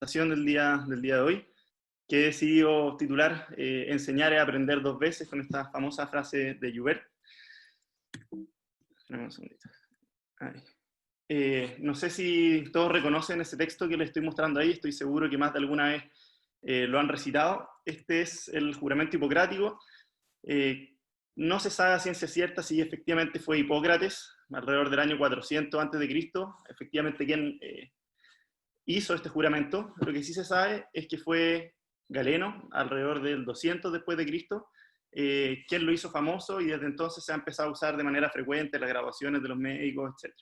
presentación del día de hoy, que he decidido titular Enseñar es aprender dos veces, con esta famosa frase de Joubert. Un segundito. No sé si todos reconocen ese texto que les estoy mostrando ahí, estoy seguro que más de alguna vez lo han recitado. Este es el juramento hipocrático. No se sabe a ciencia cierta si efectivamente fue Hipócrates, alrededor del año 400 a.C., efectivamente quien hizo este juramento. Lo que sí se sabe es que fue Galeno, alrededor del 200 después de Cristo, quien lo hizo famoso, y desde entonces se ha empezado a usar de manera frecuente en las grabaciones de los médicos, etc.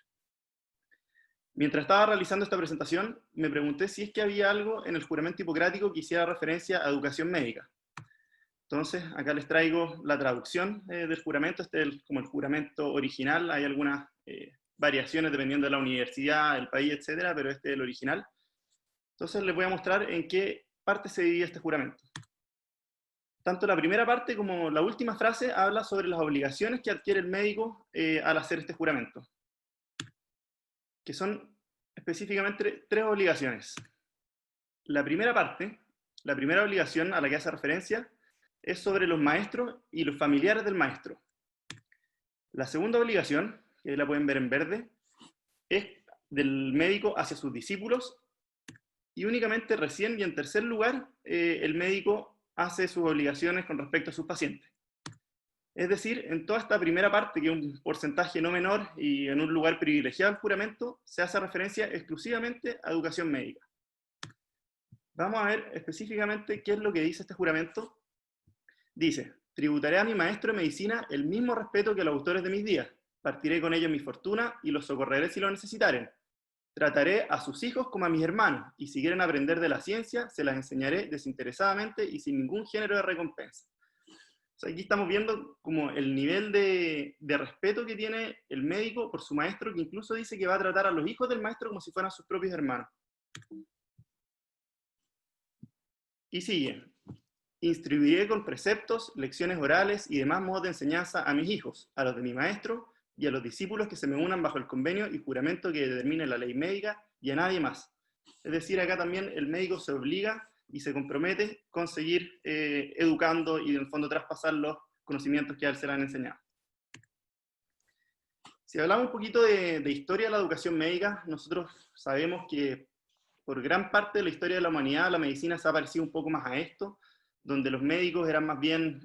Mientras estaba realizando esta presentación, me pregunté si es que había algo en el juramento hipocrático que hiciera referencia a educación médica. Entonces, acá les traigo la traducción del juramento. Este es como el juramento original. Hay algunas variaciones dependiendo de la universidad, el país, etcétera, pero este es el original. Entonces, les voy a mostrar en qué parte se divide este juramento. Tanto la primera parte como la última frase habla sobre las obligaciones que adquiere el médico al hacer este juramento, que son específicamente tres obligaciones. La primera parte, la primera obligación a la que hace referencia, es sobre los maestros y los familiares del maestro. La segunda obligación, que la pueden ver en verde, es del médico hacia sus discípulos, y únicamente recién y en tercer lugar, el médico hace sus obligaciones con respecto a sus pacientes. Es decir, en toda esta primera parte, que es un porcentaje no menor y en un lugar privilegiado del juramento, se hace referencia exclusivamente a educación médica. Vamos a ver específicamente qué es lo que dice este juramento. Dice: tributaré a mi maestro de medicina el mismo respeto que a los autores de mis días. Partiré con ellos mi fortuna y los socorreré si lo necesitaren. Trataré a sus hijos como a mis hermanos, y si quieren aprender de la ciencia, se las enseñaré desinteresadamente y sin ningún género de recompensa. O sea, aquí estamos viendo como el nivel de respeto que tiene el médico por su maestro, que incluso dice que va a tratar a los hijos del maestro como si fueran sus propios hermanos. Y sigue: instruiré con preceptos, lecciones orales y demás modos de enseñanza a mis hijos, a los de mi maestro y a los discípulos que se me unan bajo el convenio y juramento que determine la ley médica, y a nadie más. Es decir, acá también el médico se obliga y se compromete con seguir educando y en el fondo traspasar los conocimientos que a él se le han enseñado. Si hablamos un poquito de historia de la educación médica, nosotros sabemos que por gran parte de la historia de la humanidad, la medicina se ha parecido un poco más a esto, donde los médicos eran más bien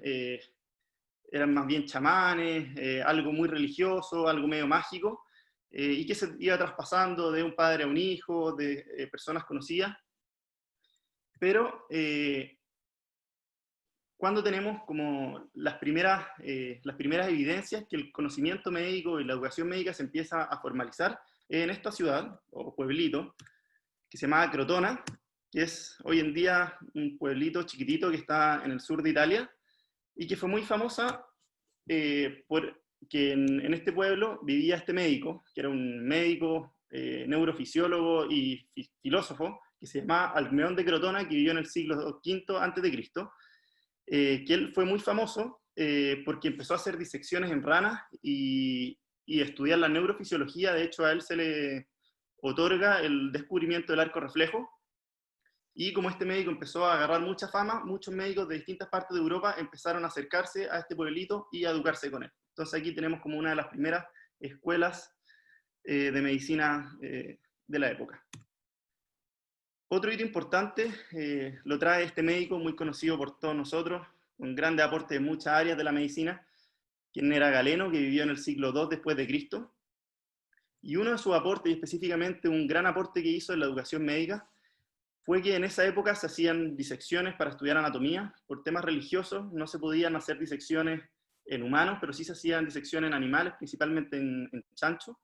chamanes, algo muy religioso, algo medio mágico, y que se iba traspasando de un padre a un hijo, de personas conocidas. Pero cuando tenemos como las primeras evidencias que el conocimiento médico y la educación médica se empieza a formalizar en esta ciudad, o pueblito, que se llamaba Crotona, que es hoy en día un pueblito chiquitito que está en el sur de Italia, y que fue muy famosa porque en este pueblo vivía este médico, que era un médico, neurofisiólogo y filósofo, que se llamaba Alcmeón de Crotona, que vivió en el siglo V a.C., que él fue muy famoso porque empezó a hacer disecciones en ranas y estudiar la neurofisiología. De hecho, a él se le otorga el descubrimiento del arco reflejo, y como este médico empezó a agarrar mucha fama, muchos médicos de distintas partes de Europa empezaron a acercarse a este pueblito y a educarse con él. Entonces aquí tenemos como una de las primeras escuelas de medicina de la época. Otro hito importante lo trae este médico muy conocido por todos nosotros, con grande aporte de muchas áreas de la medicina, quien era Galeno, que vivió en el siglo II después de Cristo. Y uno de sus aportes, y específicamente un gran aporte que hizo en la educación médica, fue que en esa época se hacían disecciones para estudiar anatomía. Por temas religiosos no se podían hacer disecciones en humanos, pero sí se hacían disecciones en animales, principalmente en chanchos.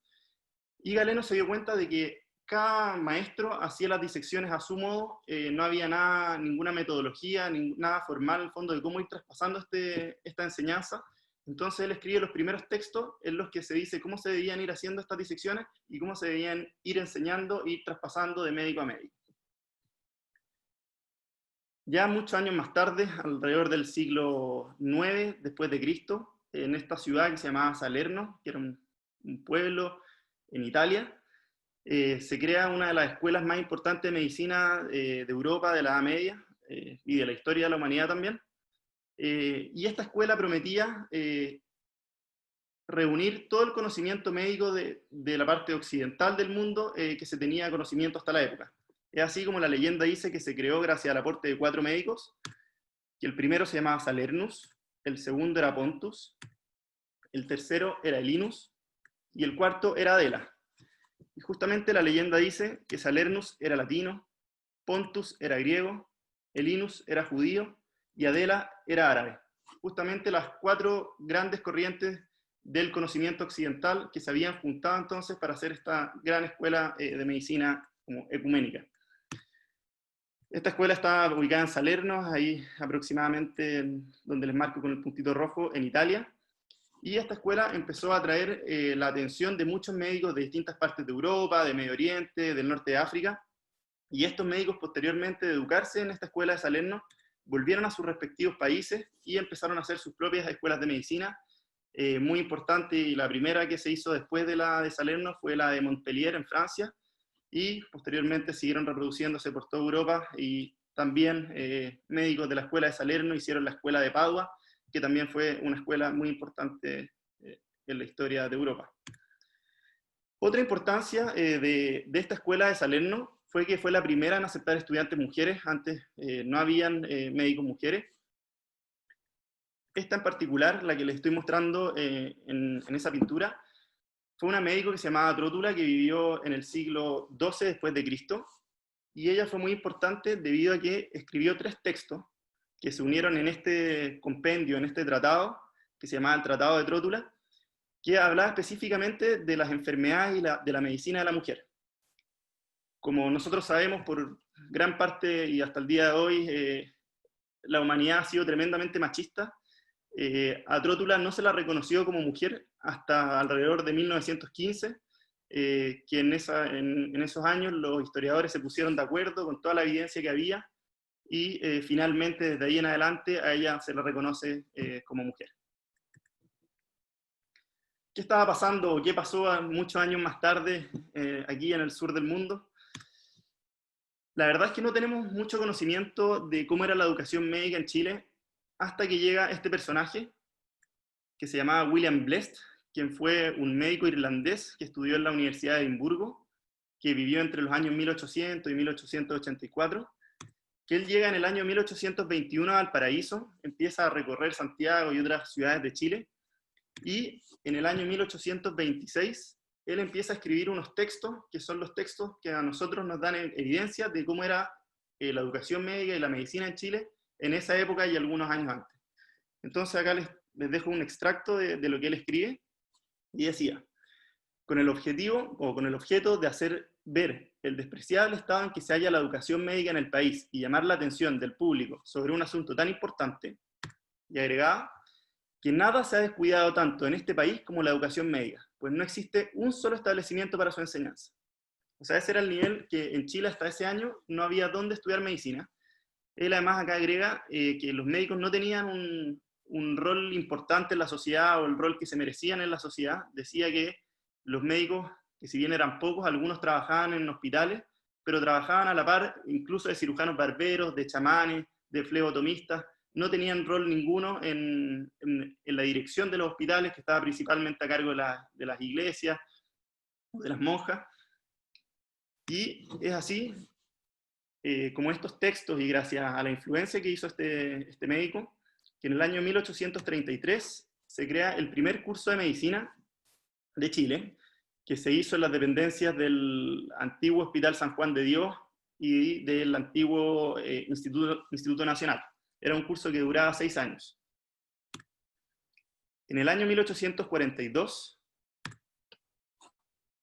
Y Galeno se dio cuenta de que cada maestro hacía las disecciones a su modo, no había ninguna metodología, nada formal en el fondo de cómo ir traspasando esta enseñanza. Entonces él escribe los primeros textos en los que se dice cómo se debían ir haciendo estas disecciones y cómo se debían ir enseñando y traspasando de médico a médico. Ya muchos años más tarde, alrededor del siglo IX después de Cristo, en esta ciudad que se llamaba Salerno, que era un pueblo en Italia, se crea una de las escuelas más importantes de medicina de Europa, de la Edad Media, y de la historia de la humanidad también. Y esta escuela prometía reunir todo el conocimiento médico de la parte occidental del mundo que se tenía conocimiento hasta la época. Es así como la leyenda dice que se creó gracias al aporte de 4 médicos, que el primero se llamaba Salernus, el segundo era Pontus, el tercero era Linus, y el cuarto era Adela. Y justamente la leyenda dice que Salernus era latino, Pontus era griego, Linus era judío, y Adela era árabe. Justamente las 4 grandes corrientes del conocimiento occidental que se habían juntado entonces para hacer esta gran escuela de medicina como ecuménica. Esta escuela está ubicada en Salerno, ahí aproximadamente donde les marco con el puntito rojo, en Italia. Y esta escuela empezó a atraer la atención de muchos médicos de distintas partes de Europa, de Medio Oriente, del norte de África. Y estos médicos, posteriormente de educarse en esta escuela de Salerno, volvieron a sus respectivos países y empezaron a hacer sus propias escuelas de medicina. Muy importante, y la primera que se hizo después de la de Salerno fue la de Montpellier, en Francia, y posteriormente siguieron reproduciéndose por toda Europa, y también médicos de la escuela de Salerno hicieron la escuela de Padua, que también fue una escuela muy importante en la historia de Europa. Otra importancia de esta escuela de Salerno fue que fue la primera en aceptar estudiantes mujeres. Antes no habían médicos mujeres. Esta en particular, la que les estoy mostrando en esa pintura, fue una médico que se llamaba Trótula, que vivió en el siglo XII después de Cristo, y ella fue muy importante debido a que escribió 3 textos que se unieron en este compendio, en este tratado, que se llamaba el Tratado de Trótula, que hablaba específicamente de las enfermedades y de la medicina de la mujer. Como nosotros sabemos, por gran parte y hasta el día de hoy, la humanidad ha sido tremendamente machista. A Trótula no se la reconoció como mujer hasta alrededor de 1915, que en esos años los historiadores se pusieron de acuerdo con toda la evidencia que había, y finalmente desde ahí en adelante a ella se la reconoce como mujer. ¿Qué estaba pasando? ¿Qué pasó muchos años más tarde aquí en el sur del mundo? La verdad es que no tenemos mucho conocimiento de cómo era la educación médica en Chile hasta que llega este personaje que se llamaba William Blest, quien fue un médico irlandés que estudió en la Universidad de Edimburgo, que vivió entre los años 1800 y 1884, que él llega en el año 1821 a Valparaíso, empieza a recorrer Santiago y otras ciudades de Chile, y en el año 1826 él empieza a escribir unos textos, que son los textos que a nosotros nos dan evidencia de cómo era la educación médica y la medicina en Chile en esa época y algunos años antes. Entonces acá les dejo un extracto de lo que él escribe, y decía: con el objetivo o con el objeto de hacer ver el despreciable estado en que se halla la educación médica en el país y llamar la atención del público sobre un asunto tan importante, y agregaba que nada se ha descuidado tanto en este país como la educación médica, pues no existe un solo establecimiento para su enseñanza. O sea, ese era el nivel que en Chile hasta ese año no había dónde estudiar medicina. Él además acá agrega que los médicos no tenían un rol importante en la sociedad o el rol que se merecían en la sociedad. Decía que los médicos, que si bien eran pocos, algunos trabajaban en hospitales, pero trabajaban a la par incluso de cirujanos barberos, de chamanes, de flebotomistas. No tenían rol ninguno en la dirección de los hospitales, que estaba principalmente a cargo de las iglesias o de las monjas. Y es así como estos textos, y gracias a la influencia que hizo este médico, que en el año 1833 se crea el primer curso de medicina de Chile, que se hizo en las dependencias del antiguo Hospital San Juan de Dios y del antiguo Instituto Nacional. Era un curso que duraba 6 años. En el año 1842,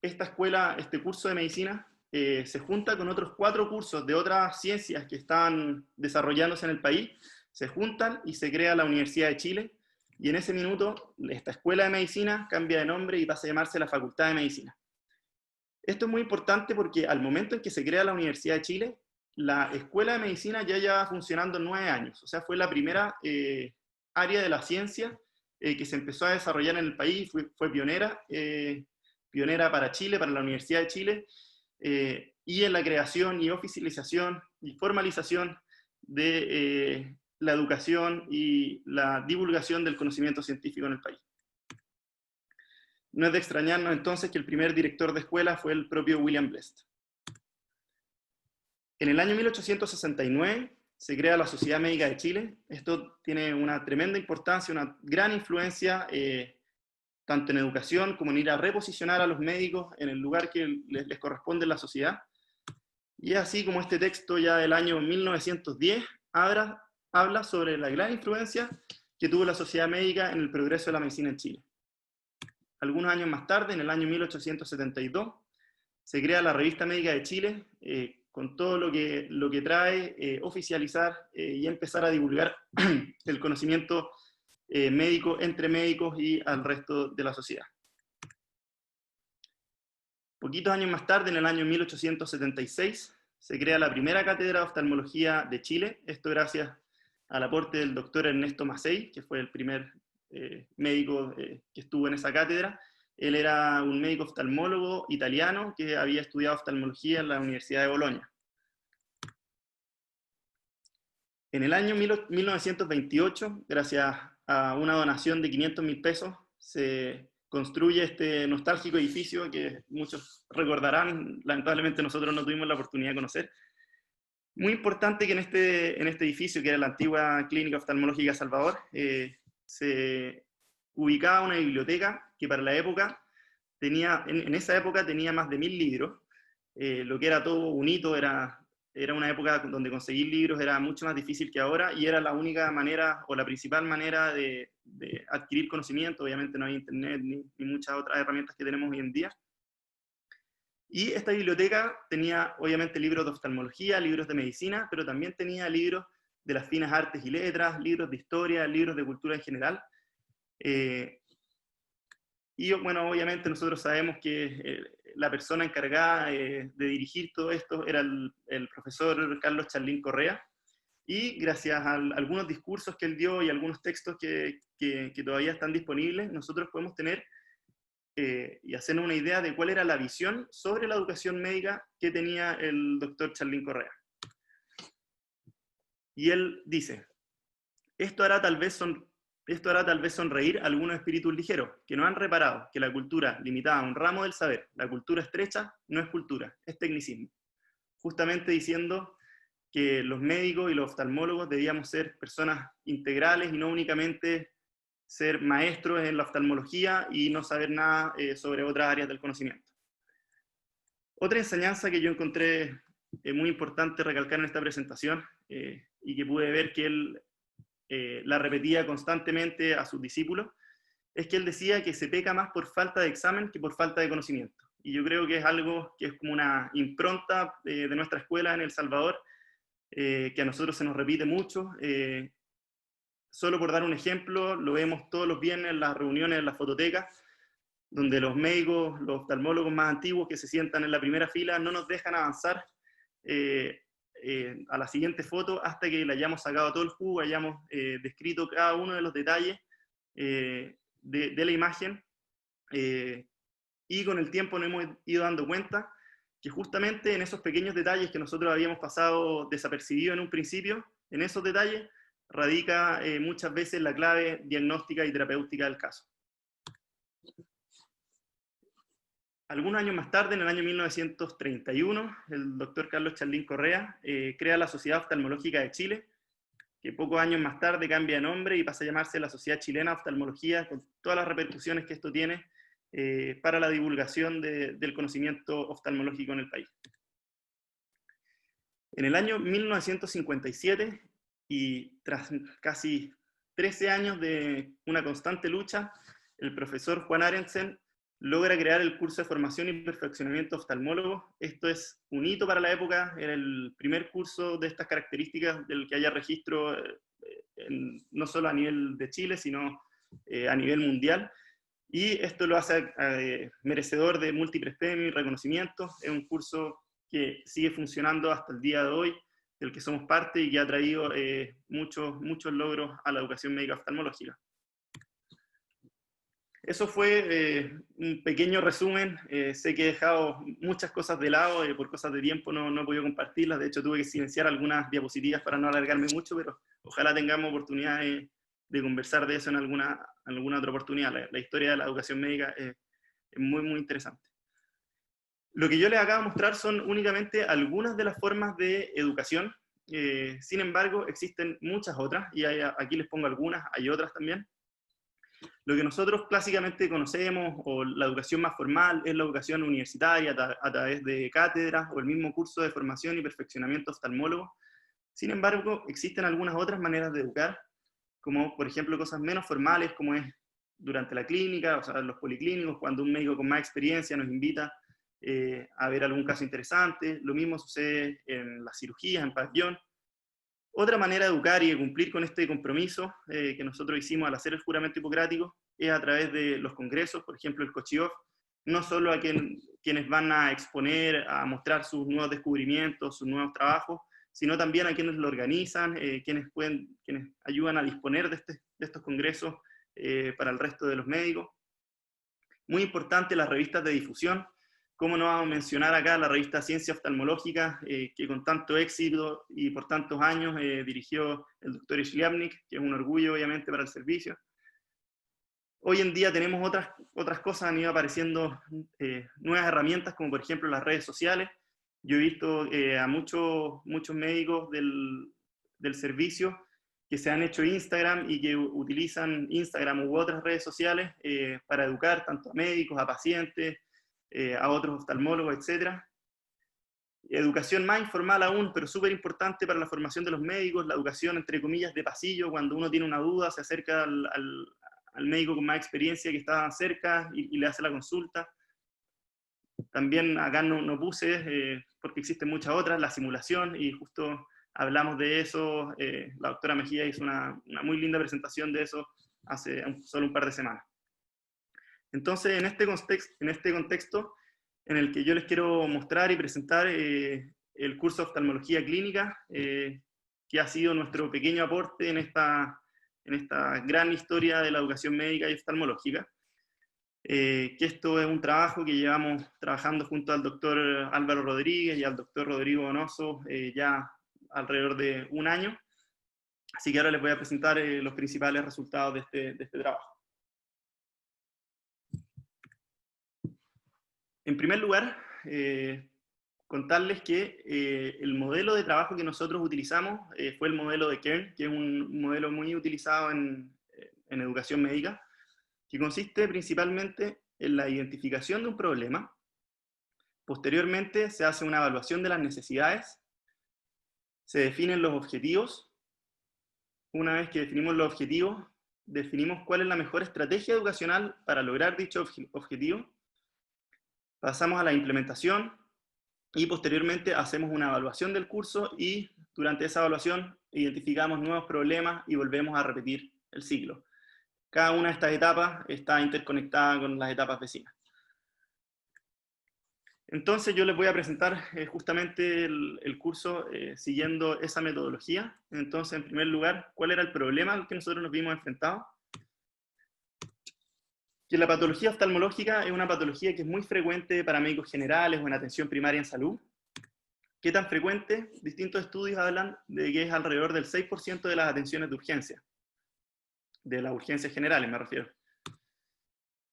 esta escuela, este curso de medicina, se junta con otros 4 cursos de otras ciencias que estaban desarrollándose en el país, se juntan y se crea la Universidad de Chile, y en ese minuto esta escuela de medicina cambia de nombre y pasa a llamarse la Facultad de Medicina. Esto es muy importante porque al momento en que se crea la Universidad de Chile, la escuela de medicina ya lleva funcionando 9 años, o sea, fue la primera área de la ciencia que se empezó a desarrollar en el país, fue pionera, pionera para Chile, para la Universidad de Chile, y en la creación y oficialización y formalización de la educación y la divulgación del conocimiento científico en el país. No es de extrañarnos entonces que el primer director de escuela fue el propio William Blest. En el año 1869 se crea la Sociedad Médica de Chile. Esto tiene una tremenda importancia, una gran influencia, tanto en educación como en ir a reposicionar a los médicos en el lugar que les corresponde en la sociedad. Y es así como este texto ya del año 1910 habla sobre la gran influencia que tuvo la sociedad médica en el progreso de la medicina en Chile. Algunos años más tarde, en el año 1872, se crea la Revista Médica de Chile, con todo lo que trae oficializar y empezar a divulgar el conocimiento médico entre médicos y al resto de la sociedad. Poquitos años más tarde, en el año 1876, se crea la primera cátedra de oftalmología de Chile, esto gracias al aporte del doctor Ernesto Macei, que fue el primer médico que estuvo en esa cátedra. Él era un médico oftalmólogo italiano que había estudiado oftalmología en la Universidad de Bolonia. En el año 1928, gracias a una donación de 500.000 pesos, se construye este nostálgico edificio que muchos recordarán, lamentablemente nosotros no tuvimos la oportunidad de conocer. Muy importante que en este edificio, que era la antigua Clínica Oftalmológica Salvador, se ubicaba una biblioteca que para la época tenía, en esa época tenía más de 1000 libros, lo que era todo un hito, era una época donde conseguir libros era mucho más difícil que ahora, y era la única manera, o la principal manera de adquirir conocimiento. Obviamente no había internet ni muchas otras herramientas que tenemos hoy en día. Y esta biblioteca tenía obviamente libros de oftalmología, libros de medicina, pero también tenía libros de las finas artes y letras, libros de historia, libros de cultura en general. Y bueno, obviamente nosotros sabemos que la persona encargada de dirigir todo esto era el profesor Carlos Charlín Correa, y gracias a algunos discursos que él dio y algunos textos que todavía están disponibles, nosotros podemos tener y hacernos una idea de cuál era la visión sobre la educación médica que tenía el doctor Charlín Correa. Y él dice: esto hará tal vez sonreír a algunos espíritus ligeros, que no han reparado que la cultura limitada a un ramo del saber, la cultura estrecha, no es cultura, es tecnicismo. Justamente diciendo que los médicos y los oftalmólogos debíamos ser personas integrales y no únicamente ser maestros en la oftalmología y no saber nada sobre otras áreas del conocimiento. Otra enseñanza que yo encontré muy importante recalcar en esta presentación, y que pude ver que él la repetía constantemente a sus discípulos, es que él decía que se peca más por falta de examen que por falta de conocimiento. Y yo creo que es algo que es como una impronta de nuestra escuela en El Salvador, que a nosotros se nos repite mucho. Solo por dar un ejemplo, lo vemos todos los viernes en las reuniones en la fototeca, donde los médicos, los oftalmólogos más antiguos que se sientan en la primera fila no nos dejan avanzar a la siguiente foto hasta que le hayamos sacado todo el jugo, hayamos descrito cada uno de los detalles de la imagen, y con el tiempo nos hemos ido dando cuenta que justamente en esos pequeños detalles que nosotros habíamos pasado desapercibidos en un principio, en esos detalles radica muchas veces la clave diagnóstica y terapéutica del caso. Algunos años más tarde, en el año 1931, el doctor Carlos Charlín Correa crea la Sociedad Oftalmológica de Chile, que pocos años más tarde cambia de nombre y pasa a llamarse la Sociedad Chilena de Oftalmología, con todas las repercusiones que esto tiene para la divulgación del conocimiento oftalmológico en el país. En el año 1957, y tras casi 13 años de una constante lucha, el profesor Juan Arensen logra crear el curso de formación y perfeccionamiento oftalmólogo. Esto es un hito para la época, era el primer curso de estas características del que haya registro no solo a nivel de Chile, sino a nivel mundial. Y esto lo hace merecedor de múltiples premios y reconocimientos. Es un curso que sigue funcionando hasta el día de hoy, del que somos parte y que ha traído muchos logros a la educación médica oftalmológica. eso fue un pequeño resumen. Sé que he dejado muchas cosas de lado, por cosas de tiempo no he podido compartirlas. De hecho, tuve que silenciar algunas diapositivas para no alargarme mucho, pero ojalá tengamos oportunidad de conversar de eso en alguna otra oportunidad. La historia de la educación médica es muy, muy interesante. Lo que yo les acabo de mostrar son únicamente algunas de las formas de educación. Sin embargo, existen muchas otras, y aquí les pongo algunas, hay otras también. Lo que nosotros clásicamente conocemos, o la educación más formal, es la educación universitaria a través de cátedras o el mismo curso de formación y perfeccionamiento oftalmólogo. Sin embargo, existen algunas otras maneras de educar, como por ejemplo cosas menos formales, como es durante la clínica, o sea, los policlínicos, cuando un médico con más experiencia nos invita a ver algún caso interesante. Lo mismo sucede en las cirugías, en pabellón. Otra manera de educar y de cumplir con este compromiso que nosotros hicimos al hacer el juramento hipocrático es a través de los congresos, por ejemplo el Cochioff, no solo a quienes van a exponer, a mostrar sus nuevos descubrimientos, sus nuevos trabajos, sino también a quienes lo organizan, quienes ayudan a disponer de estos congresos para el resto de los médicos. Muy importante las revistas de difusión. ¿Cómo no vamos a mencionar acá la revista Ciencia Oftalmológica, que con tanto éxito y por tantos años dirigió el doctor Ishliapnik, que es un orgullo obviamente para el servicio? Hoy en día tenemos otras cosas, han ido apareciendo nuevas herramientas, como por ejemplo las redes sociales. Yo he visto a muchos médicos del servicio que se han hecho Instagram y que utilizan Instagram u otras redes sociales para educar tanto a médicos, a pacientes, a otros oftalmólogos, etc. Educación más informal aún, pero súper importante para la formación de los médicos, la educación entre comillas de pasillo, cuando uno tiene una duda, se acerca al médico con más experiencia que está cerca y le hace la consulta. También acá no puse, porque existen muchas otras, la simulación, y justo hablamos de eso, la doctora Mejía hizo una muy linda presentación de eso hace solo un par de semanas. Entonces, en este contexto en el que yo les quiero mostrar y presentar el curso de oftalmología clínica, que ha sido nuestro pequeño aporte en esta gran historia de la educación médica y oftalmológica, que esto es un trabajo que llevamos trabajando junto al doctor Álvaro Rodríguez y al doctor Rodrigo Donoso ya alrededor de un año. Así que ahora les voy a presentar los principales resultados de este trabajo. En primer lugar, contarles que el modelo de trabajo que nosotros utilizamos fue el modelo de Kern, que es un modelo muy utilizado en educación médica, que consiste principalmente en la identificación de un problema. Posteriormente se hace una evaluación de las necesidades, se definen los objetivos. Una vez que definimos los objetivos, definimos cuál es la mejor estrategia educacional para lograr dicho objetivo. Pasamos a la implementación y posteriormente hacemos una evaluación del curso y durante esa evaluación identificamos nuevos problemas y volvemos a repetir el ciclo. Cada una de estas etapas está interconectada con las etapas vecinas. Entonces yo les voy a presentar justamente el curso siguiendo esa metodología. Entonces, en primer lugar, ¿cuál era el problema al que nosotros nos vimos enfrentados? Que la patología oftalmológica es una patología que es muy frecuente para médicos generales o en atención primaria en salud. ¿Qué tan frecuente? Distintos estudios hablan de que es alrededor del 6% de las atenciones de urgencia. De las urgencias generales, me refiero.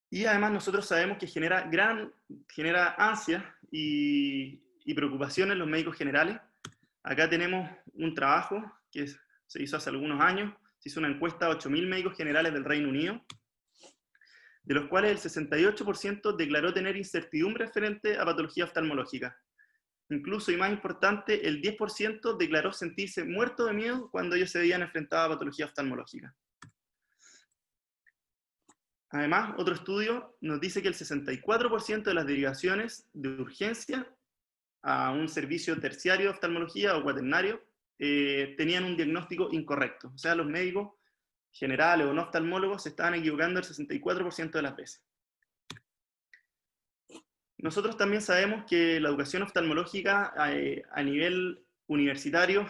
Y además nosotros sabemos que genera ansia y preocupación en los médicos generales. Acá tenemos un trabajo que se hizo hace algunos años. Se hizo una encuesta a 8.000 médicos generales del Reino Unido, de los cuales el 68% declaró tener incertidumbre frente a patología oftalmológica. Incluso, y más importante, el 10% declaró sentirse muerto de miedo cuando ellos se veían enfrentados a patología oftalmológica. Además, otro estudio nos dice que el 64% de las derivaciones de urgencia a un servicio terciario de oftalmología o cuaternario tenían un diagnóstico incorrecto. O sea, los médicos generales o no oftalmólogos se estaban equivocando el 64% de las veces. Nosotros también sabemos que la educación oftalmológica a nivel universitario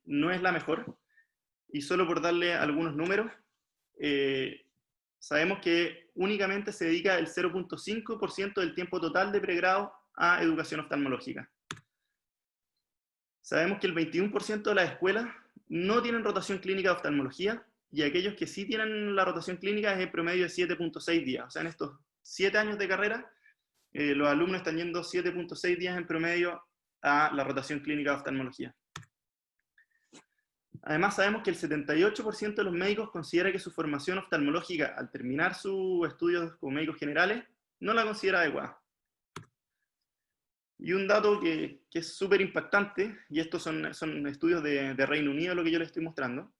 no es la mejor. Y solo por darle algunos números, sabemos que únicamente se dedica el 0.5% del tiempo total de pregrado a educación oftalmológica. Sabemos que el 21% de las escuelas no tienen rotación clínica de oftalmología, y aquellos que sí tienen la rotación clínica es en promedio de 7.6 días. O sea, en estos 7 años de carrera, los alumnos están yendo 7.6 días en promedio a la rotación clínica de oftalmología. Además, sabemos que el 78% de los médicos considera que su formación oftalmológica, al terminar sus estudios como médicos generales, no la considera adecuada. Y un dato que es súper impactante, y estos son estudios de Reino Unido, lo que yo les estoy mostrando,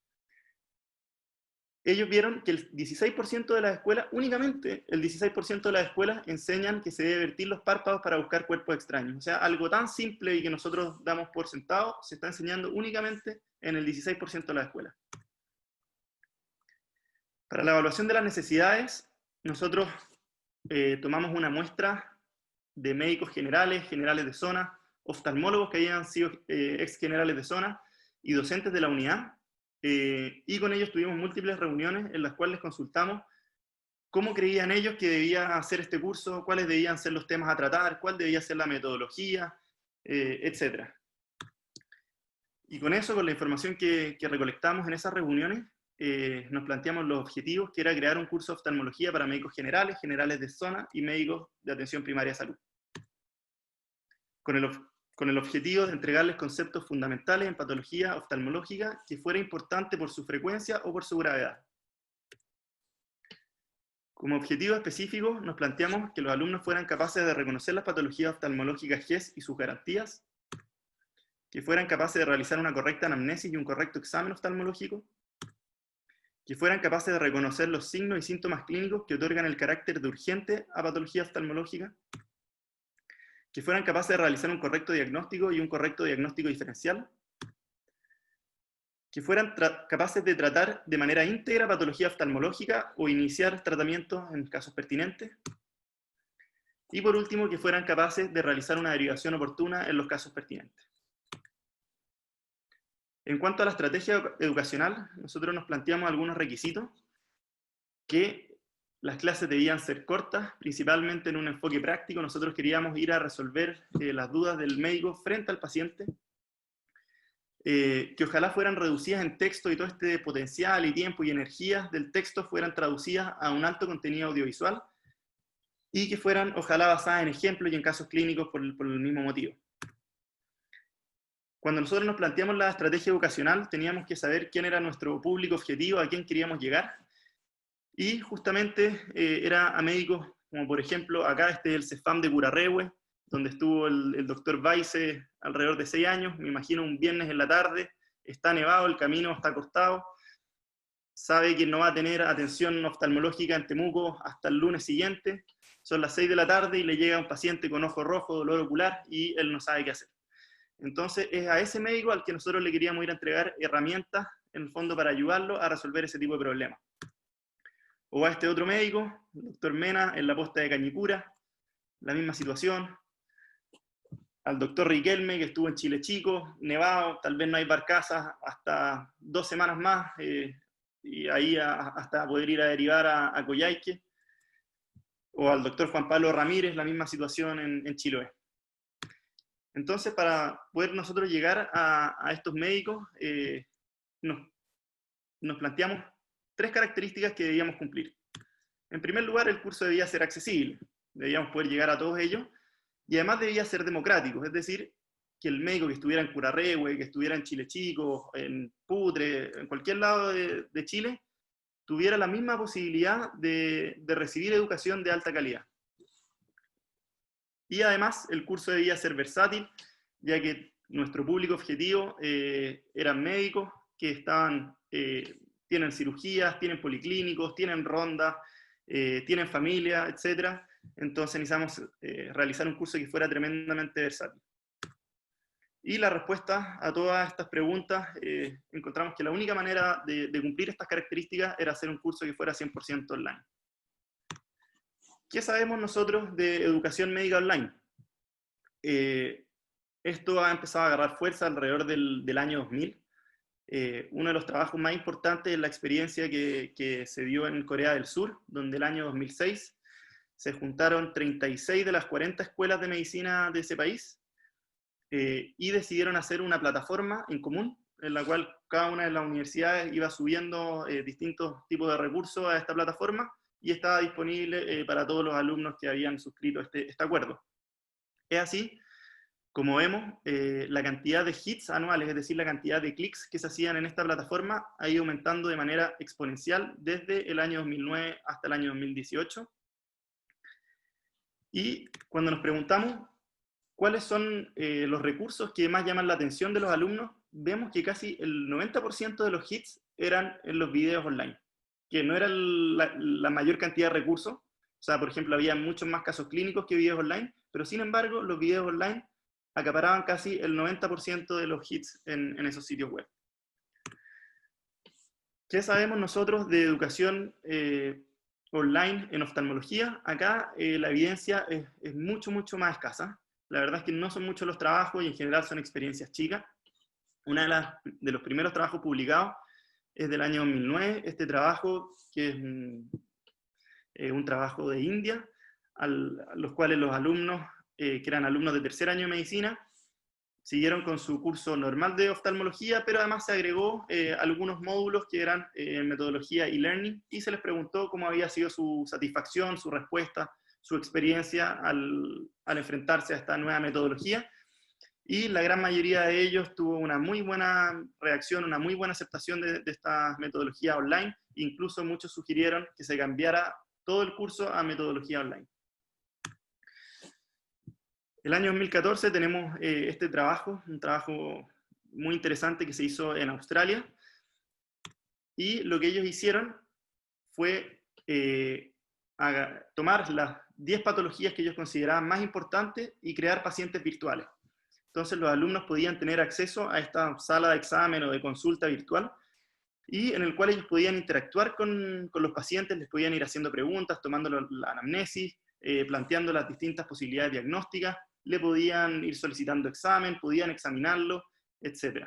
ellos vieron que el 16% de las escuelas, únicamente el 16% de las escuelas enseñan que se debe vertir los párpados para buscar cuerpos extraños. O sea, algo tan simple y que nosotros damos por sentado, se está enseñando únicamente en el 16% de las escuelas. Para la evaluación de las necesidades, nosotros tomamos una muestra de médicos generales, generales de zona, oftalmólogos que hayan sido ex generales de zona y docentes de la unidad, y con ellos tuvimos múltiples reuniones en las cuales consultamos cómo creían ellos que debía hacer este curso, cuáles debían ser los temas a tratar, cuál debía ser la metodología, etc. Y con eso, con la información que recolectamos en esas reuniones, nos planteamos los objetivos, que era crear un curso de oftalmología para médicos generales, generales de zona y médicos de atención primaria de salud. Con el objetivo de entregarles conceptos fundamentales en patología oftalmológica que fuera importante por su frecuencia o por su gravedad. Como objetivo específico, nos planteamos que los alumnos fueran capaces de reconocer las patologías oftalmológicas GES y sus garantías, que fueran capaces de realizar una correcta anamnesis y un correcto examen oftalmológico, que fueran capaces de reconocer los signos y síntomas clínicos que otorgan el carácter de urgente a patología oftalmológica, que fueran capaces de realizar un correcto diagnóstico y un correcto diagnóstico diferencial, que fueran capaces de tratar de manera íntegra patología oftalmológica o iniciar tratamientos en casos pertinentes, y por último, que fueran capaces de realizar una derivación oportuna en los casos pertinentes. En cuanto a la estrategia educacional, nosotros nos planteamos algunos requisitos, que las clases debían ser cortas, principalmente en un enfoque práctico. Nosotros queríamos ir a resolver las dudas del médico frente al paciente, que ojalá fueran reducidas en texto y todo este potencial y tiempo y energía del texto fueran traducidas a un alto contenido audiovisual, y que fueran ojalá basadas en ejemplos y en casos clínicos por el mismo motivo. Cuando nosotros nos planteamos la estrategia educacional, teníamos que saber quién era nuestro público objetivo, a quién queríamos llegar, y justamente era a médicos, como por ejemplo, acá este es el CEFAM de Curarrehue, donde estuvo el doctor Weisse alrededor de 6 años, me imagino un viernes en la tarde, está nevado, el camino está cortado, sabe que no va a tener atención oftalmológica en Temuco hasta el lunes siguiente, son las 6 de la tarde y le llega un paciente con ojo rojo, dolor ocular, y él no sabe qué hacer. Entonces es a ese médico al que nosotros le queríamos ir a entregar herramientas, en el fondo, para ayudarlo a resolver ese tipo de problemas. O a este otro médico, el doctor Mena, en la posta de Cañipura, la misma situación. Al doctor Riquelme, que estuvo en Chile Chico, nevado, tal vez no hay barcazas hasta 2 semanas más, y ahí hasta poder ir a derivar a Coyhaique. O al doctor Juan Pablo Ramírez, la misma situación en Chiloé. Entonces, para poder nosotros llegar a estos médicos, nos planteamos 3 características que debíamos cumplir. En primer lugar, el curso debía ser accesible, debíamos poder llegar a todos ellos, y además debía ser democrático, es decir, que el médico que estuviera en Curarrehue, que estuviera en Chile Chico, en Putre, en cualquier lado de Chile, tuviera la misma posibilidad de recibir educación de alta calidad. Y además, el curso debía ser versátil, ya que nuestro público objetivo eran médicos que tienen cirugías, tienen policlínicos, tienen rondas, tienen familia, etc. Entonces necesitamos realizar un curso que fuera tremendamente versátil. Y la respuesta a todas estas preguntas, encontramos que la única manera de cumplir estas características era hacer un curso que fuera 100% online. ¿Qué sabemos nosotros de educación médica online? Esto ha empezado a agarrar fuerza alrededor del año 2000, Uno de los trabajos más importantes es la experiencia que se dio en Corea del Sur, donde el año 2006 se juntaron 36 de las 40 escuelas de medicina de ese país y decidieron hacer una plataforma en común en la cual cada una de las universidades iba subiendo distintos tipos de recursos a esta plataforma y estaba disponible para todos los alumnos que habían suscrito este acuerdo. Es así, como vemos, la cantidad de hits anuales, es decir, la cantidad de clics que se hacían en esta plataforma, ha ido aumentando de manera exponencial desde el año 2009 hasta el año 2018. Y cuando nos preguntamos cuáles son los recursos que más llaman la atención de los alumnos, vemos que casi el 90% de los hits eran en los videos online, que no era la mayor cantidad de recursos. O sea, por ejemplo, había muchos más casos clínicos que videos online, pero sin embargo, los videos online acaparaban casi el 90% de los hits en esos sitios web. ¿Qué sabemos nosotros de educación online en oftalmología? Acá la evidencia es mucho más escasa. La verdad es que no son muchos los trabajos y en general son experiencias chicas. Uno de los primeros trabajos publicados es del año 2009. Este trabajo, que es un trabajo de India, a los cuales los alumnos, que eran alumnos de tercer año de medicina, siguieron con su curso normal de oftalmología, pero además se agregó algunos módulos que eran metodología y learning, y se les preguntó cómo había sido su satisfacción, su respuesta, su experiencia al enfrentarse a esta nueva metodología. Y la gran mayoría de ellos tuvo una muy buena reacción, una muy buena aceptación de esta metodología online. Incluso muchos sugirieron que se cambiara todo el curso a metodología online. El año 2014 tenemos este trabajo, un trabajo muy interesante que se hizo en Australia. Y lo que ellos hicieron fue tomar las 10 patologías que ellos consideraban más importantes y crear pacientes virtuales. Entonces los alumnos podían tener acceso a esta sala de examen o de consulta virtual, y en el cual ellos podían interactuar con los pacientes, les podían ir haciendo preguntas, tomando la anamnesis, planteando las distintas posibilidades diagnósticas, le podían ir solicitando examen, podían examinarlo, etc.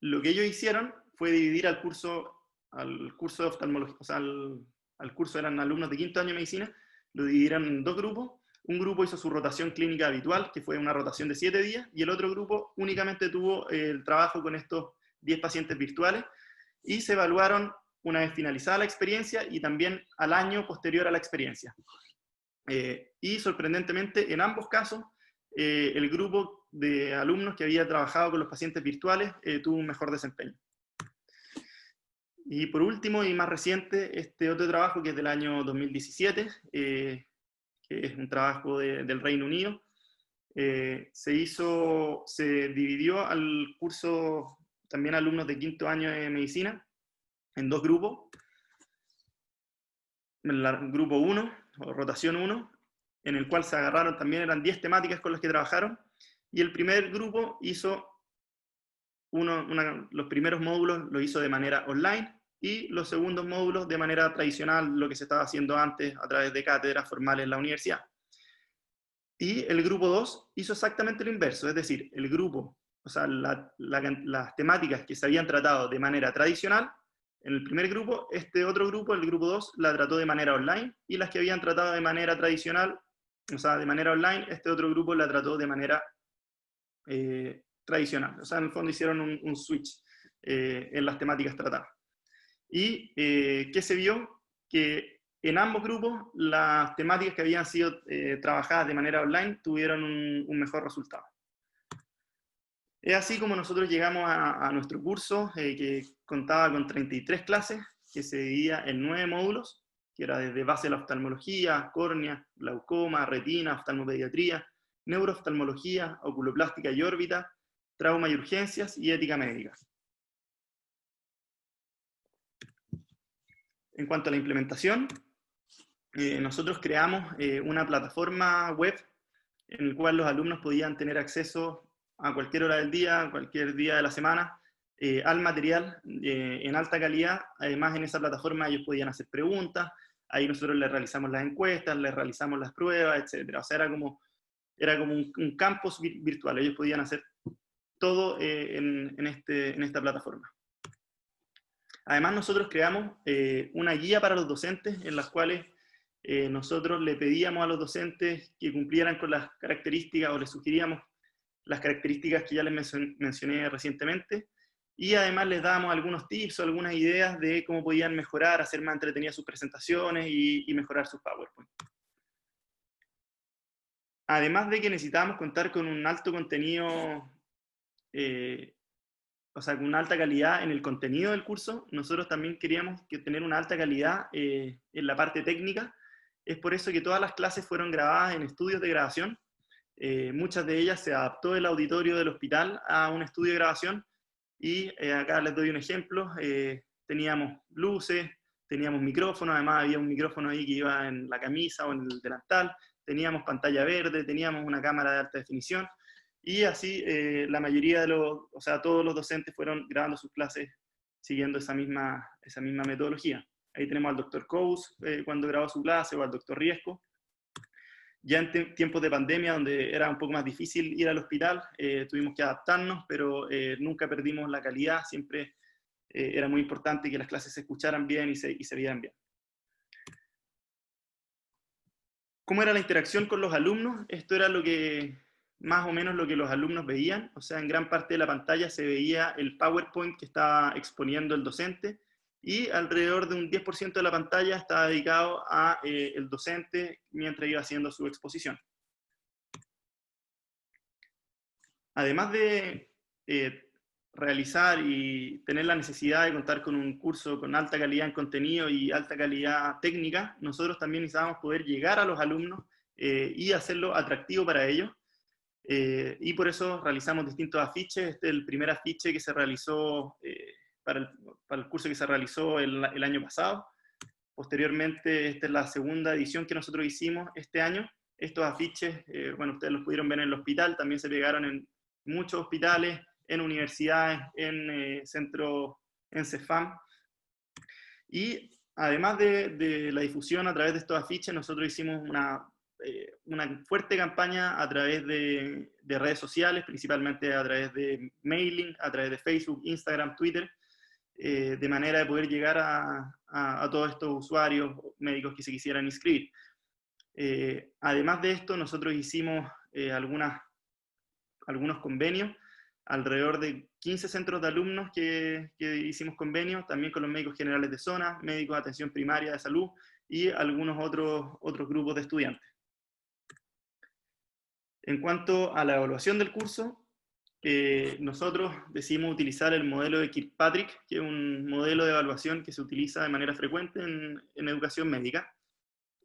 Lo que ellos hicieron fue dividir al curso de oftalmología, o sea, al curso eran alumnos de quinto año de medicina, lo dividieron en dos grupos. Un grupo hizo su rotación clínica habitual, que fue una rotación de 7 días, y el otro grupo únicamente tuvo el trabajo con estos 10 pacientes virtuales, y se evaluaron una vez finalizada la experiencia y también al año posterior a la experiencia. Y sorprendentemente, en ambos casos, el grupo de alumnos que había trabajado con los pacientes virtuales tuvo un mejor desempeño. Y por último, y más reciente, este otro trabajo que es del año 2017, que es un trabajo del Reino Unido, se dividió al curso, también alumnos de quinto año de medicina, en dos grupos. En el grupo 1, o rotación 1, en el cual se agarraron, también eran 10 temáticas con las que trabajaron, y el primer grupo hizo los primeros módulos lo hizo de manera online, y los segundos módulos de manera tradicional, lo que se estaba haciendo antes a través de cátedras formales en la universidad. Y el grupo 2 hizo exactamente lo inverso, es decir, el grupo, o sea, las temáticas que se habían tratado de manera tradicional, en el primer grupo, este otro grupo, el grupo 2, la trató de manera online, y las que habían tratado de manera tradicional, o sea, de manera online, este otro grupo la trató de manera tradicional. O sea, en el fondo hicieron un switch en las temáticas tratadas. Y ¿qué se vio? Que en ambos grupos las temáticas que habían sido trabajadas de manera online tuvieron un mejor resultado. Es así como nosotros llegamos a nuestro curso, que contaba con 33 clases, que se dividía en 9 módulos, que era desde base de la oftalmología, córnea, glaucoma, retina, oftalmopediatría, neurooftalmología, oculoplástica y órbita, trauma y urgencias y ética médica. En cuanto a la implementación, nosotros creamos una plataforma web en la cual los alumnos podían tener acceso a cualquier hora del día, cualquier día de la semana, al material en alta calidad. Además, en esa plataforma ellos podían hacer preguntas, ahí nosotros les realizamos las encuestas, les realizamos las pruebas, etc. O sea, era como un campus virtual. Ellos podían hacer todo en esta plataforma. Además, nosotros creamos una guía para los docentes en las cuales nosotros le pedíamos a los docentes que cumplieran con las características, o les sugeríamos las características que ya les mencioné recientemente, y además les dábamos algunos tips o algunas ideas de cómo podían mejorar, hacer más entretenidas sus presentaciones y mejorar sus PowerPoint. Además de que necesitábamos contar con un alto contenido, o sea, con una alta calidad en el contenido del curso, nosotros también queríamos tener una alta calidad en la parte técnica. Es por eso que todas las clases fueron grabadas en estudios de grabación. Muchas de ellas se adaptó el auditorio del hospital a un estudio de grabación, y acá les doy un ejemplo. Teníamos luces, teníamos micrófonos, además había un micrófono ahí que iba en la camisa o en el delantal, teníamos pantalla verde, teníamos una cámara de alta definición, y así la mayoría de todos los docentes fueron grabando sus clases siguiendo esa misma metodología. Ahí tenemos al doctor Kous cuando grabó su clase, o al doctor Riesco. Ya en tiempos de pandemia, donde era un poco más difícil ir al hospital, tuvimos que adaptarnos, pero nunca perdimos la calidad. Siempre era muy importante que las clases se escucharan bien y se vieran bien. ¿Cómo era la interacción con los alumnos? Esto era más o menos lo que los alumnos veían. O sea, en gran parte de la pantalla se veía el PowerPoint que estaba exponiendo el docente, y alrededor de un 10% de la pantalla estaba dedicado a el docente mientras iba haciendo su exposición. Además de realizar y tener la necesidad de contar con un curso con alta calidad en contenido y alta calidad técnica, nosotros también necesitábamos poder llegar a los alumnos y hacerlo atractivo para ellos. Y por eso realizamos distintos afiches. Este es el primer afiche que se realizó para el curso que se realizó el año pasado. Posteriormente, esta es la segunda edición que nosotros hicimos este año. Estos afiches, bueno, ustedes los pudieron ver en el hospital, también se pegaron en muchos hospitales, en universidades, en centros, en CEFAM. Y además de la difusión a través de estos afiches, nosotros hicimos una fuerte campaña a través de redes sociales, principalmente a través de mailing, a través de Facebook, Instagram, Twitter, de manera de poder llegar a todos estos usuarios médicos que se quisieran inscribir. Además de esto, nosotros hicimos algunos convenios, alrededor de 15 centros de alumnos que hicimos convenios, también con los médicos generales de zona, médicos de atención primaria de salud y algunos otros grupos de estudiantes. En cuanto a la evaluación del curso, nosotros decidimos utilizar el modelo de Kirkpatrick, que es un modelo de evaluación que se utiliza de manera frecuente en educación médica.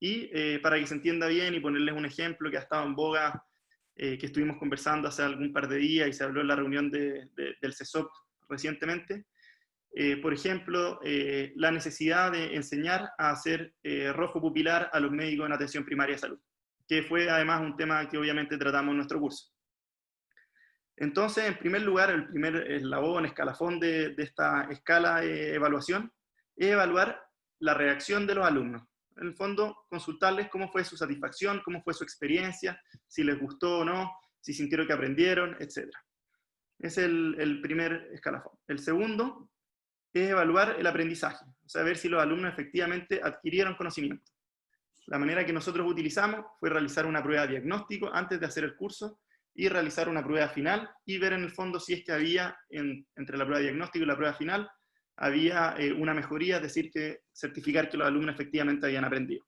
Y para que se entienda bien y ponerles un ejemplo que ha estado en boga, que estuvimos conversando hace algún par de días y se habló en la reunión del CESOP recientemente, por ejemplo, la necesidad de enseñar a hacer rojo pupilar a los médicos en atención primaria de salud, que fue además un tema que obviamente tratamos en nuestro curso. Entonces, en primer lugar, el primer eslabón, escalafón de esta escala de evaluación, es evaluar la reacción de los alumnos. En el fondo, consultarles cómo fue su satisfacción, cómo fue su experiencia, si les gustó o no, si sintieron que aprendieron, etc. Es el primer escalafón. El segundo es evaluar el aprendizaje, o sea, ver si los alumnos efectivamente adquirieron conocimiento. La manera que nosotros utilizamos fue realizar una prueba de diagnóstico antes de hacer el curso y realizar una prueba final y ver en el fondo si es que había, entre la prueba de diagnóstico y la prueba final, había una mejoría, es decir, certificar que los alumnos efectivamente habían aprendido.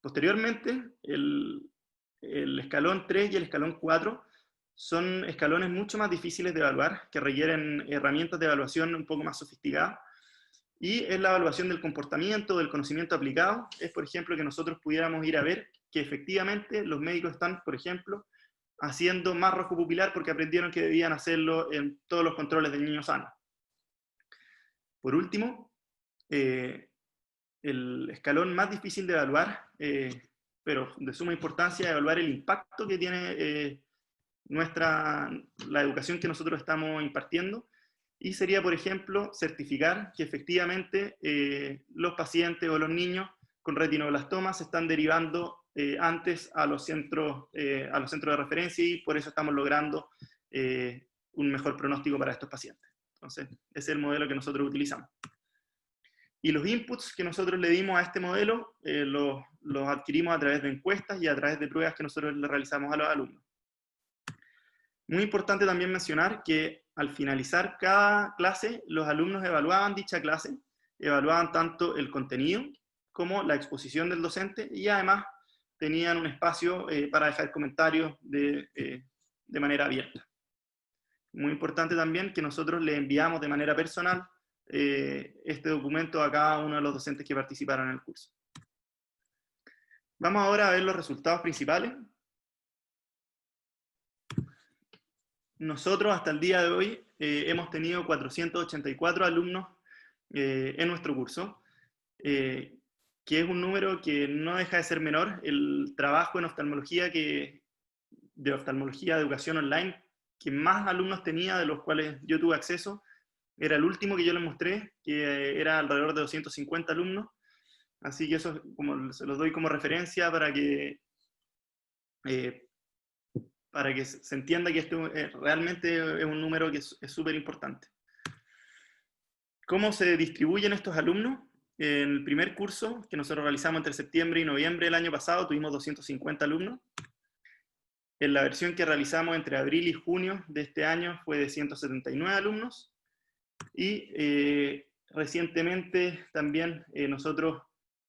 Posteriormente, el escalón 3 y el escalón 4 son escalones mucho más difíciles de evaluar, que requieren herramientas de evaluación un poco más sofisticadas, y es la evaluación del comportamiento, del conocimiento aplicado. Es, por ejemplo, que nosotros pudiéramos ir a ver que efectivamente los médicos están, por ejemplo, haciendo más rojo pupilar porque aprendieron que debían hacerlo en todos los controles del niño sano. Por último, el escalón más difícil de evaluar, pero de suma importancia, es evaluar el impacto que tiene la educación que nosotros estamos impartiendo, y sería, por ejemplo, certificar que efectivamente los pacientes o los niños con retinoblastomas se están derivando antes a los centros de referencia, y por eso estamos logrando un mejor pronóstico para estos pacientes. Entonces, ese es el modelo que nosotros utilizamos. Y los inputs que nosotros le dimos a este modelo los adquirimos a través de encuestas y a través de pruebas que nosotros le realizamos a los alumnos. Muy importante también mencionar que al finalizar cada clase, los alumnos evaluaban dicha clase, evaluaban tanto el contenido como la exposición del docente y además tenían un espacio para dejar comentarios de manera abierta. Muy importante también que nosotros le enviamos de manera personal este documento a cada uno de los docentes que participaron en el curso. Vamos ahora a ver los resultados principales. Nosotros hasta el día de hoy hemos tenido 484 alumnos en nuestro curso, que es un número que no deja de ser menor. El trabajo en oftalmología de educación online, que más alumnos tenía, de los cuales yo tuve acceso, era el último que yo les mostré, que era alrededor de 250 alumnos. Así que eso se los doy como referencia para que se entienda que esto realmente es un número que es súper importante. ¿Cómo se distribuyen estos alumnos? En el primer curso que nosotros realizamos entre septiembre y noviembre del año pasado tuvimos 250 alumnos. En la versión que realizamos entre abril y junio de este año fue de 179 alumnos. Y recientemente también nosotros,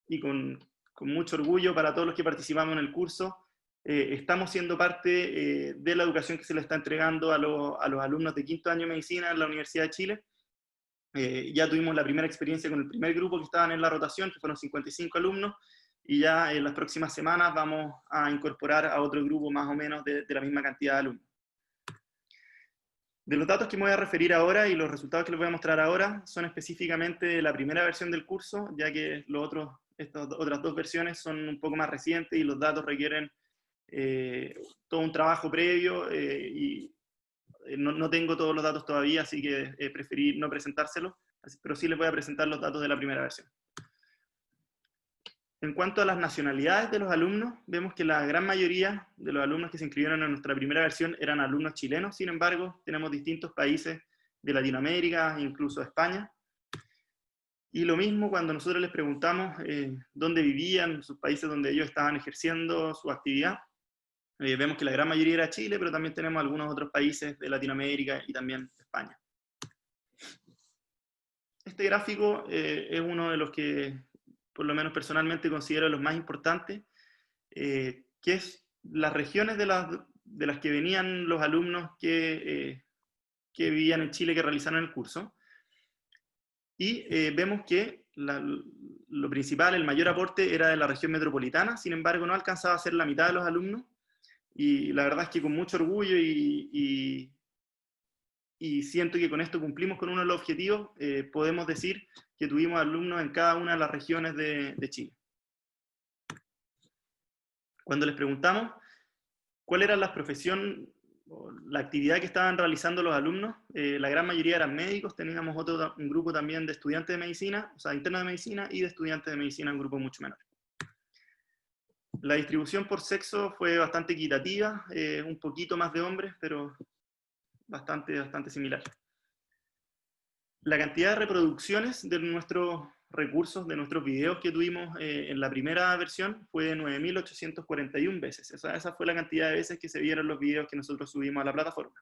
y con mucho orgullo para todos los que participamos en el curso, estamos siendo parte de la educación que se le está entregando a los alumnos de quinto año de medicina en la Universidad de Chile. Ya tuvimos la primera experiencia con el primer grupo que estaban en la rotación, que fueron 55 alumnos, y ya en las próximas semanas vamos a incorporar a otro grupo más o menos de la misma cantidad de alumnos. De los datos que me voy a referir ahora y los resultados que les voy a mostrar ahora son específicamente de la primera versión del curso, ya que estas otras dos versiones son un poco más recientes y los datos requieren todo un trabajo previo y no tengo todos los datos todavía, así que preferí no presentárselos, pero sí les voy a presentar los datos de la primera versión. En cuanto a las nacionalidades de los alumnos, vemos que la gran mayoría de los alumnos que se inscribieron en nuestra primera versión eran alumnos chilenos. Sin embargo, tenemos distintos países de Latinoamérica, incluso España. Y lo mismo cuando nosotros les preguntamos dónde vivían, sus países donde ellos estaban ejerciendo su actividad. Vemos que la gran mayoría era Chile, pero también tenemos algunos otros países de Latinoamérica y también España. Este gráfico es uno de los que, por lo menos personalmente, considero los más importantes, que es las regiones de las que venían los alumnos que vivían en Chile, que realizaron el curso. Y vemos que lo principal, el mayor aporte era de la región metropolitana. Sin embargo, no alcanzaba a ser la mitad de los alumnos, y la verdad es que con mucho orgullo y siento que con esto cumplimos con uno de los objetivos, podemos decir que tuvimos alumnos en cada una de las regiones de Chile. Cuando les preguntamos cuál era la profesión o la actividad que estaban realizando los alumnos, la gran mayoría eran médicos. Teníamos un grupo también de estudiantes de medicina, o sea, internos de medicina, y de estudiantes de medicina, un grupo mucho menor. La distribución por sexo fue bastante equitativa, un poquito más de hombres, pero bastante similar. La cantidad de reproducciones de nuestros recursos, de nuestros videos que tuvimos en la primera versión fue de 9.841 veces. Esa fue la cantidad de veces que se vieron los videos que nosotros subimos a la plataforma.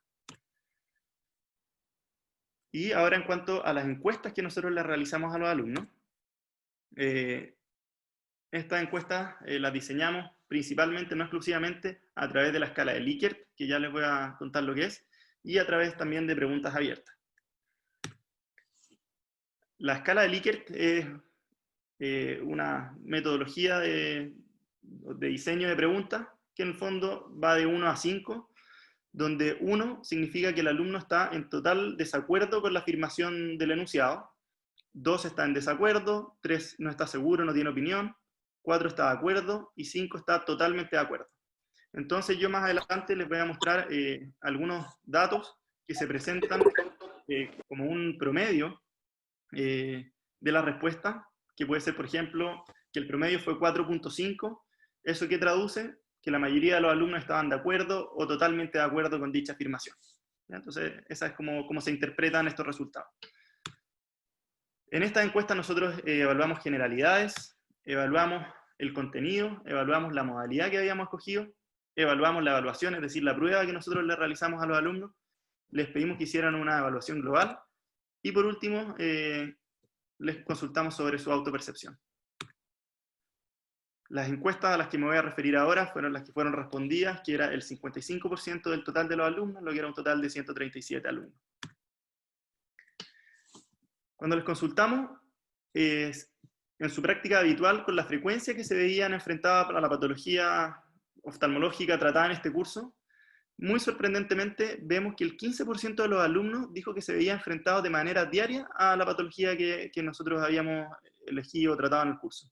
Y ahora, en cuanto a las encuestas que nosotros les realizamos a los alumnos, estas encuestas las diseñamos principalmente, no exclusivamente, a través de la escala de Likert, que ya les voy a contar lo que es, y a través también de preguntas abiertas. La escala de Likert es una metodología de diseño de preguntas que en el fondo va de 1 a 5, donde 1 significa que el alumno está en total desacuerdo con la afirmación del enunciado, 2 está en desacuerdo, 3 no está seguro, no tiene opinión, 4 está de acuerdo y 5 está totalmente de acuerdo. Entonces yo más adelante les voy a mostrar algunos datos que se presentan como un promedio de la respuesta, que puede ser, por ejemplo, que el promedio fue 4.5. ¿Eso qué traduce? Que la mayoría de los alumnos estaban de acuerdo o totalmente de acuerdo con dicha afirmación. ¿Ya? Entonces, esa es como se interpretan estos resultados. En esta encuesta nosotros evaluamos generalidades, evaluamos el contenido, evaluamos la modalidad que habíamos escogido, evaluamos la evaluación, es decir, la prueba que nosotros le realizamos a los alumnos, les pedimos que hicieran una evaluación global, y por último, les consultamos sobre su autopercepción. Las encuestas a las que me voy a referir ahora fueron las que fueron respondidas, que era el 55% del total de los alumnos, lo que era un total de 137 alumnos. Cuando les consultamos, en su práctica habitual, con la frecuencia que se veían enfrentadas a la patología oftalmológica tratada en este curso, muy sorprendentemente vemos que el 15% de los alumnos dijo que se veía enfrentado de manera diaria a la patología que nosotros habíamos elegido o tratado en el curso.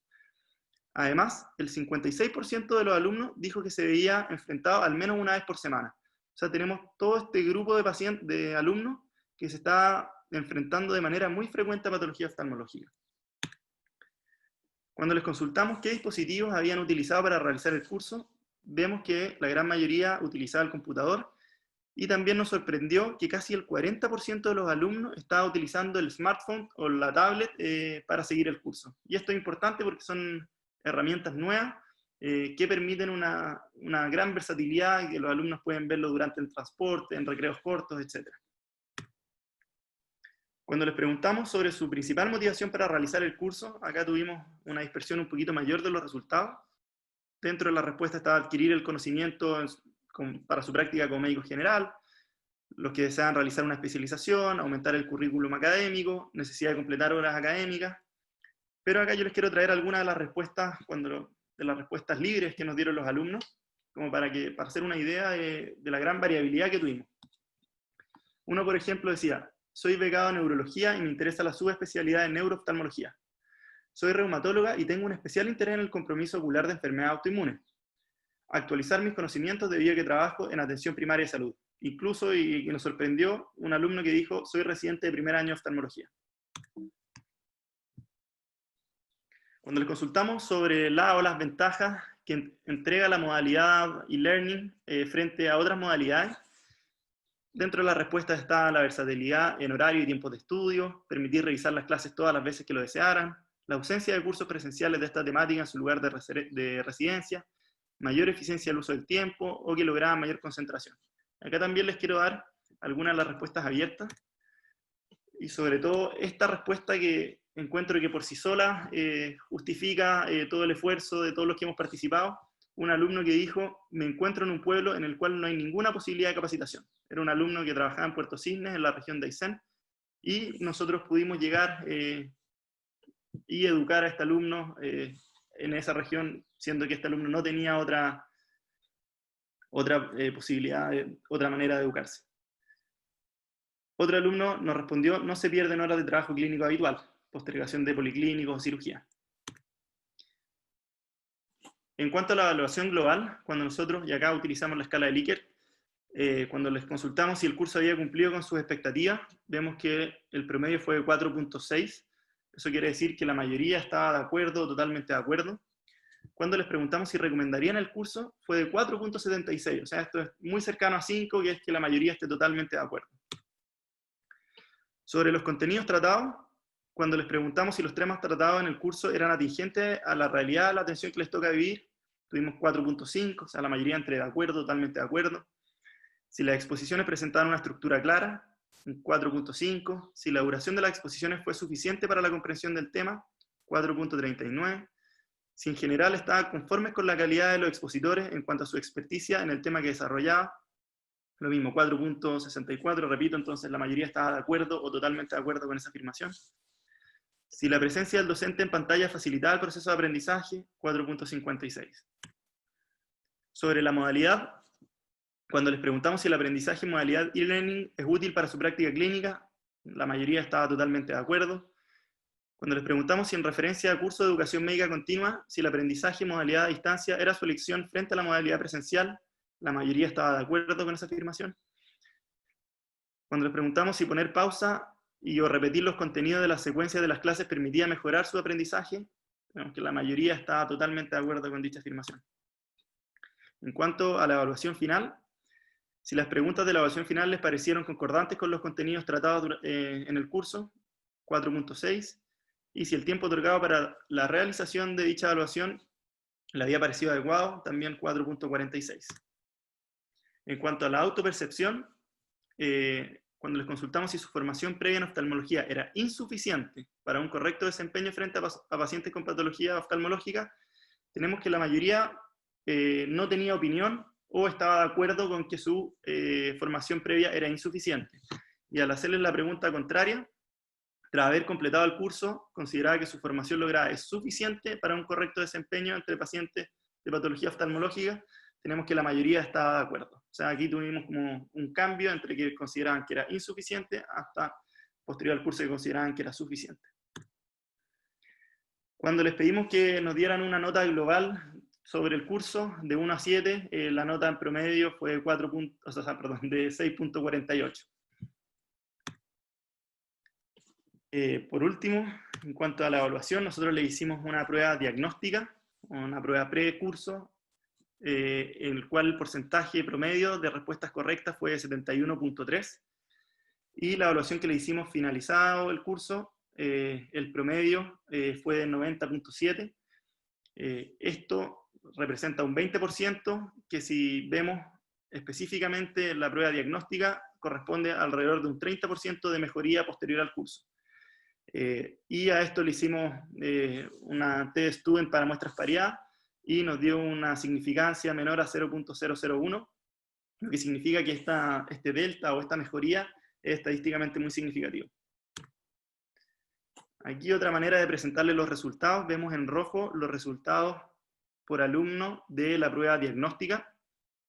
Además, el 56% de los alumnos dijo que se veía enfrentado al menos una vez por semana. O sea, tenemos todo este grupo de pacientes, de alumnos, que se está enfrentando de manera muy frecuente a patología oftalmológica. Cuando les consultamos qué dispositivos habían utilizado para realizar el curso, vemos que la gran mayoría utilizaba el computador, y también nos sorprendió que casi el 40% de los alumnos estaba utilizando el smartphone o la tablet para seguir el curso. Y esto es importante porque son herramientas nuevas que permiten una gran versatilidad y que los alumnos pueden verlo durante el transporte, en recreos cortos, etc. Cuando les preguntamos sobre su principal motivación para realizar el curso, acá tuvimos una dispersión un poquito mayor de los resultados. Dentro de la respuesta estaba adquirir el conocimiento para su práctica como médico general, los que desean realizar una especialización, aumentar el currículum académico, necesidad de completar horas académicas. Pero acá yo les quiero traer algunas de las respuestas, de las respuestas libres que nos dieron los alumnos, como para hacer una idea de la gran variabilidad que tuvimos. Uno, por ejemplo, decía: soy becado en neurología y me interesa la subespecialidad en neurooftalmología. Soy reumatóloga y tengo un especial interés en el compromiso ocular de enfermedades autoinmunes. Actualizar mis conocimientos debido a que trabajo en atención primaria de salud. Incluso, y nos sorprendió, un alumno que dijo: soy residente de primer año de oftalmología. Cuando les consultamos sobre las ventajas que entrega la modalidad e-learning frente a otras modalidades, dentro de la respuesta está la versatilidad en horario y tiempos de estudio, permitir revisar las clases todas las veces que lo desearan, la ausencia de cursos presenciales de esta temática en su lugar de residencia, mayor eficiencia del uso del tiempo, o que lograban mayor concentración. Acá también les quiero dar algunas de las respuestas abiertas, y sobre todo esta respuesta que encuentro que por sí sola justifica todo el esfuerzo de todos los que hemos participado. Un alumno que dijo: me encuentro en un pueblo en el cual no hay ninguna posibilidad de capacitación. Era un alumno que trabajaba en Puerto Cisnes, en la región de Aysén, y nosotros pudimos llegar y educar a este alumno en esa región, siendo que este alumno no tenía otra posibilidad, otra manera de educarse. Otro alumno nos respondió: no se pierden horas de trabajo clínico habitual, postergación de policlínicos o cirugía. En cuanto a la evaluación global, cuando nosotros, y acá utilizamos la escala de Likert, cuando les consultamos si el curso había cumplido con sus expectativas, vemos que el promedio fue de 4.6. Eso quiere decir que la mayoría estaba de acuerdo, totalmente de acuerdo. Cuando les preguntamos si recomendarían el curso, fue de 4.76. O sea, esto es muy cercano a 5, que es que la mayoría esté totalmente de acuerdo. Sobre los contenidos tratados, cuando les preguntamos si los temas tratados en el curso eran atingentes a la realidad de la atención que les toca vivir, tuvimos 4.5, o sea, la mayoría entre de acuerdo, totalmente de acuerdo. Si las exposiciones presentaban una estructura clara, un 4.5. Si la duración de las exposiciones fue suficiente para la comprensión del tema, 4.39. Si en general estaban conformes con la calidad de los expositores en cuanto a su experticia en el tema que desarrollaba, lo mismo, 4.64, repito, entonces la mayoría estaba de acuerdo o totalmente de acuerdo con esa afirmación. Si la presencia del docente en pantalla facilitaba el proceso de aprendizaje, 4.56. Sobre la modalidad, cuando les preguntamos si el aprendizaje en modalidad e-learning es útil para su práctica clínica, la mayoría estaba totalmente de acuerdo. Cuando les preguntamos si en referencia a curso de educación médica continua, si el aprendizaje en modalidad a distancia era su elección frente a la modalidad presencial, la mayoría estaba de acuerdo con esa afirmación. Cuando les preguntamos si poner pausa o repetir los contenidos de las secuencias de las clases permitía mejorar su aprendizaje, vemos que la mayoría estaba totalmente de acuerdo con dicha afirmación. En cuanto a la evaluación final, Si las preguntas de la evaluación final les parecieron concordantes con los contenidos tratados en el curso, 4.6, y si el tiempo otorgado para la realización de dicha evaluación le había parecido adecuado, también 4.46. En cuanto a la autopercepción, cuando les consultamos si su formación previa en oftalmología era insuficiente para un correcto desempeño frente a pacientes con patología oftalmológica, tenemos que la mayoría no tenía opinión o estaba de acuerdo con que su formación previa era insuficiente. Y al hacerles la pregunta contraria, tras haber completado el curso, consideraba que su formación lograda es suficiente para un correcto desempeño entre pacientes de patología oftalmológica, tenemos que la mayoría estaba de acuerdo. O sea, aquí tuvimos como un cambio entre que consideraban que era insuficiente hasta posterior al curso que consideraban que era suficiente. Cuando les pedimos que nos dieran una nota global sobre el curso de 1 a 7, la nota en promedio fue de 6.48. Por último, en cuanto a la evaluación, nosotros le hicimos una prueba diagnóstica, una prueba pre-curso, en el cual el porcentaje promedio de respuestas correctas fue de 71.3, y la evaluación que le hicimos finalizado el curso, el promedio fue de 90.7. Esto representa un 20%, que si vemos específicamente la prueba diagnóstica, corresponde a alrededor de un 30% de mejoría posterior al curso. Y a esto le hicimos una t-student para muestras pareadas, y nos dio una significancia menor a 0.001, lo que significa que este delta o esta mejoría es estadísticamente muy significativo. Aquí otra manera de presentarle los resultados. Vemos en rojo los resultados por alumno de la prueba diagnóstica.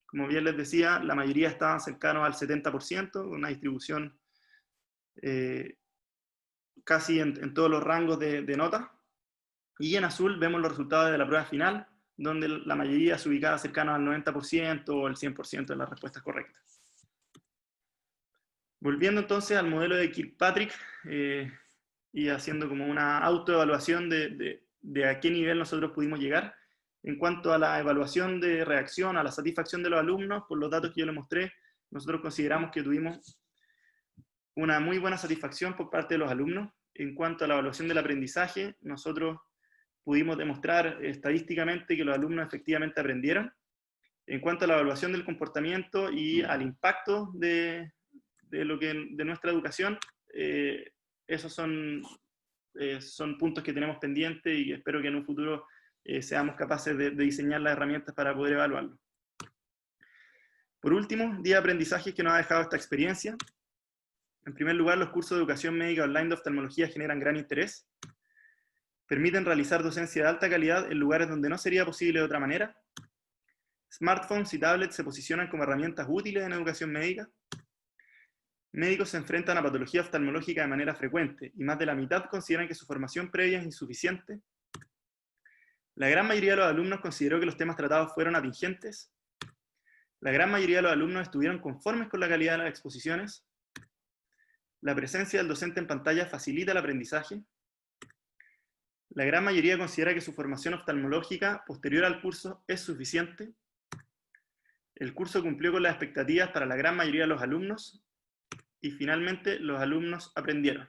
Como bien les decía, la mayoría estaban cercanos al 70%, una distribución casi en todos los rangos de nota. Y en azul vemos los resultados de la prueba final, donde la mayoría se ubicaba cercano al 90% o el 100% de las respuestas correctas. Volviendo entonces al modelo de Kirkpatrick, y haciendo como una autoevaluación de a qué nivel nosotros pudimos llegar. En cuanto a la evaluación de reacción, a la satisfacción de los alumnos, por los datos que yo les mostré, nosotros consideramos que tuvimos una muy buena satisfacción por parte de los alumnos. En cuanto a la evaluación del aprendizaje, nosotros pudimos demostrar estadísticamente que los alumnos efectivamente aprendieron. En cuanto a la evaluación del comportamiento y al impacto de nuestra educación, esos son puntos que tenemos pendientes y espero que en un futuro seamos capaces de diseñar las herramientas para poder evaluarlo. Por último, 10 aprendizajes que nos ha dejado esta experiencia. En primer lugar, los cursos de educación médica online de oftalmología generan gran interés. Permiten realizar docencia de alta calidad en lugares donde no sería posible de otra manera. Smartphones y tablets se posicionan como herramientas útiles en educación médica. Médicos se enfrentan a patología oftalmológica de manera frecuente, y más de la mitad consideran que su formación previa es insuficiente. La gran mayoría de los alumnos consideró que los temas tratados fueron atingentes. La gran mayoría de los alumnos estuvieron conformes con la calidad de las exposiciones. La presencia del docente en pantalla facilita el aprendizaje. La gran mayoría considera que su formación oftalmológica posterior al curso es suficiente. El curso cumplió con las expectativas para la gran mayoría de los alumnos. Y finalmente, los alumnos aprendieron.